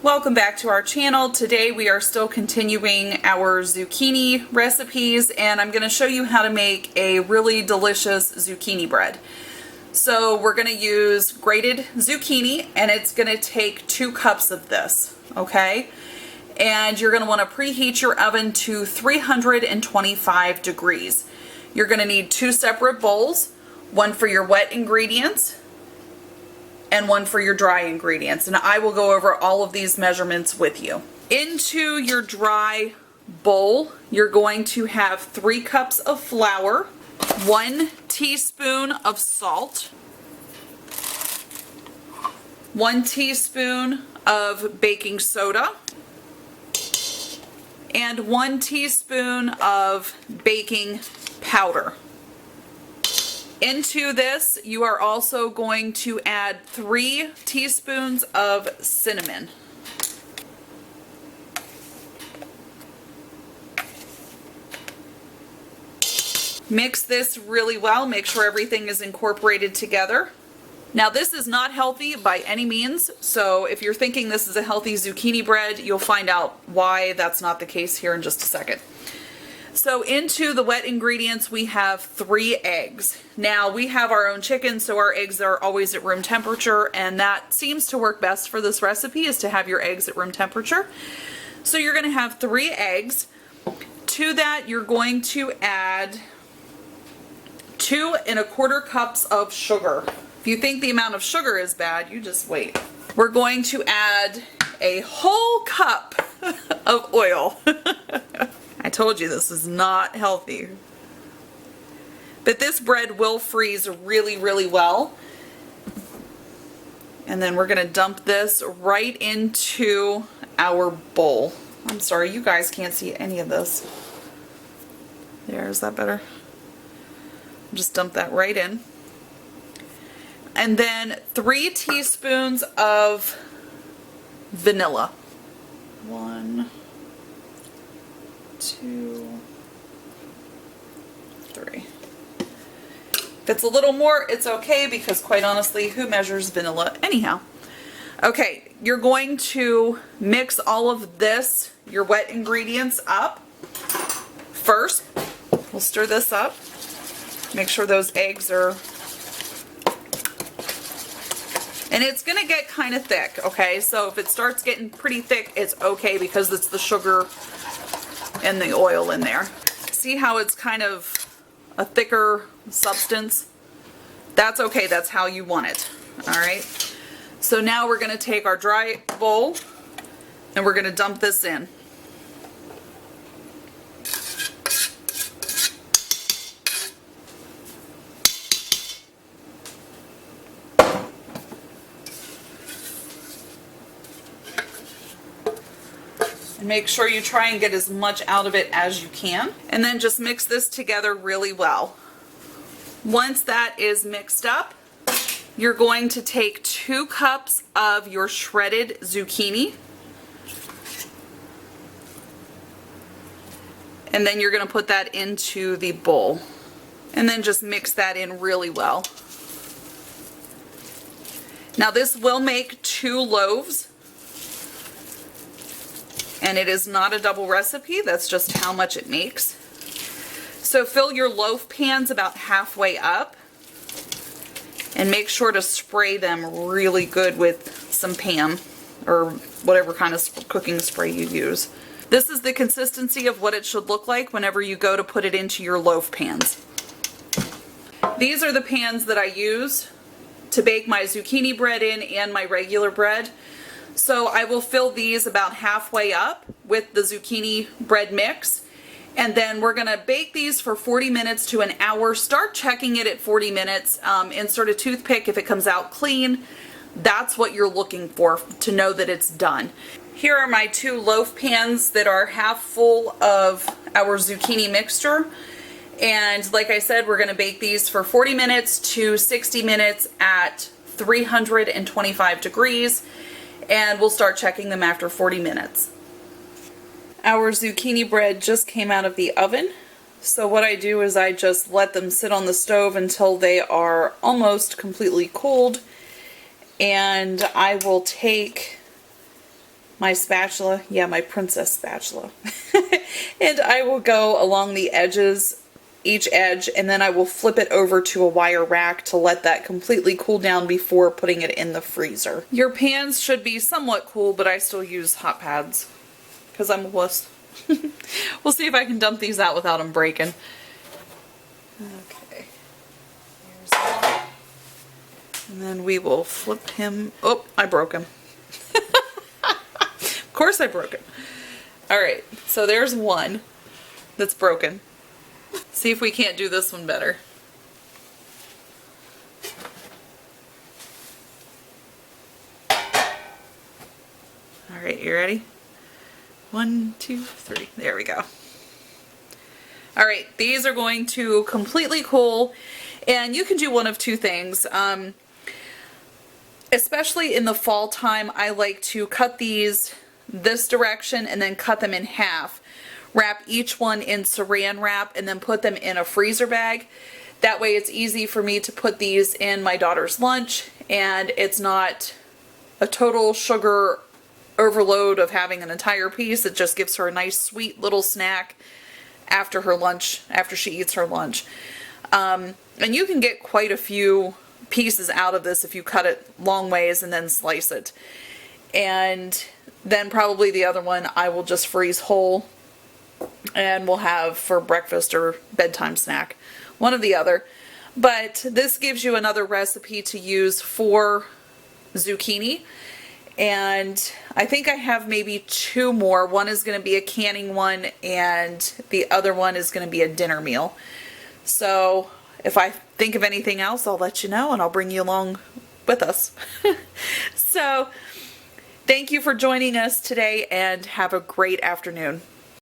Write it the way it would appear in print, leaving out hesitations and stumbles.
Welcome back to our channel. Today we are still continuing our zucchini recipes, and I'm going to show you how to make a really delicious zucchini bread. So we're going to use grated zucchini, and it's going to take 2 cups of this, okay? And you're going to want to preheat your oven to 325 degrees. You're going to need 2 separate bowls, one for your wet ingredients and one for your dry ingredients, and I will go over all of these measurements with you. Into your dry bowl, you're going to have 3 cups of flour, 1 teaspoon of salt, 1 teaspoon of baking soda, and 1 teaspoon of baking powder. Into this, you are also going to add 3 teaspoons of cinnamon. Mix this really well. Make sure everything is incorporated together. Now, this is not healthy by any means, so if you're thinking this is a healthy zucchini bread, you'll find out why that's not the case here in just a second. So into the wet ingredients, we have 3 eggs. Now, we have our own chicken, so our eggs are always at room temperature, and that seems to work best for this recipe, is to have your eggs at room temperature. So you're going to have 3 eggs. To that, you're going to add 2 1/4 cups of sugar. If you think the amount of sugar is bad, you just wait. We're going to add a whole cup of oil. I told you this is not healthy. But this bread will freeze really, really well. And then we're going to dump this right into our bowl. I'm sorry, you guys can't see any of this. There, is that better? Just dump that right in. And then 3 teaspoons of vanilla. 1, 2, 3. If it's a little more, it's okay, because quite honestly, who measures vanilla anyhow? Okay, you're going to mix all of this, your wet ingredients, up. First, we'll stir this up. Make sure those eggs are... And it's going to get kind of thick, okay? So if it starts getting pretty thick, it's okay, because it's the sugar and the oil in there. See how it's kind of a thicker substance? That's okay, that's how you want it. Alright, so now we're going to take our dry bowl and we're going to dump this in. And make sure you try and get as much out of it as you can. And then just mix this together really well. Once that is mixed up, you're going to take 2 cups of your shredded zucchini. And then you're going to put that into the bowl. And then just mix that in really well. Now, this will make 2 loaves. And it is not a double recipe, that's just how much it makes. So fill your loaf pans about halfway up, and make sure to spray them really good with some Pam, or whatever kind of cooking spray you use. This is the consistency of what it should look like whenever you go to put it into your loaf pans. These are the pans that I use to bake my zucchini bread in and my regular bread. So I will fill these about halfway up with the zucchini bread mix, and then we're going to bake these for 40 minutes to an hour. Start checking it at 40 minutes. Insert a toothpick if it comes out clean. That's what you're looking for to know that it's done. Here are my 2 loaf pans that are half full of our zucchini mixture. And like I said, we're going to bake these for 40 minutes to 60 minutes at 325 degrees. And we'll start checking them after 40 minutes. Our zucchini bread just came out of the oven. So what I do is I just let them sit on the stove until they are almost completely cooled. And I will take my spatula, yeah, my princess spatula, and I will go along the edges, each edge, and then I will flip it over to a wire rack to let that completely cool down before putting it in the freezer. Your pans should be somewhat cool, but I still use hot pads because I'm a wuss. We'll see if I can dump these out without them breaking. Okay, here's that. And then we will flip him. Oh, I broke him. Of course I broke it. Alright, so there's one that's broken. See if we can't do this one better. Alright, you ready? 1, 2, 3. There we go. Alright, these are going to completely cool, and you can do one of two things. Especially in the fall time, I like to cut these this direction and then cut them in half. Wrap each one in saran wrap and then put them in a freezer bag. That way it's easy for me to put these in my daughter's lunch, and it's not a total sugar overload of having an entire piece. It just gives her a nice sweet little snack after her lunch, after she eats her lunch. And you can get quite a few pieces out of this if you cut it long ways and then slice it. And then probably the other one I will just freeze whole and we'll have for breakfast or bedtime snack, one or the other. But this gives you another recipe to use for zucchini, and I think I have maybe 2 more. One is going to be a canning one and the other one is going to be a dinner meal. So if I think of anything else, I'll let you know and I'll bring you along with us. So thank you for joining us today and have a great afternoon.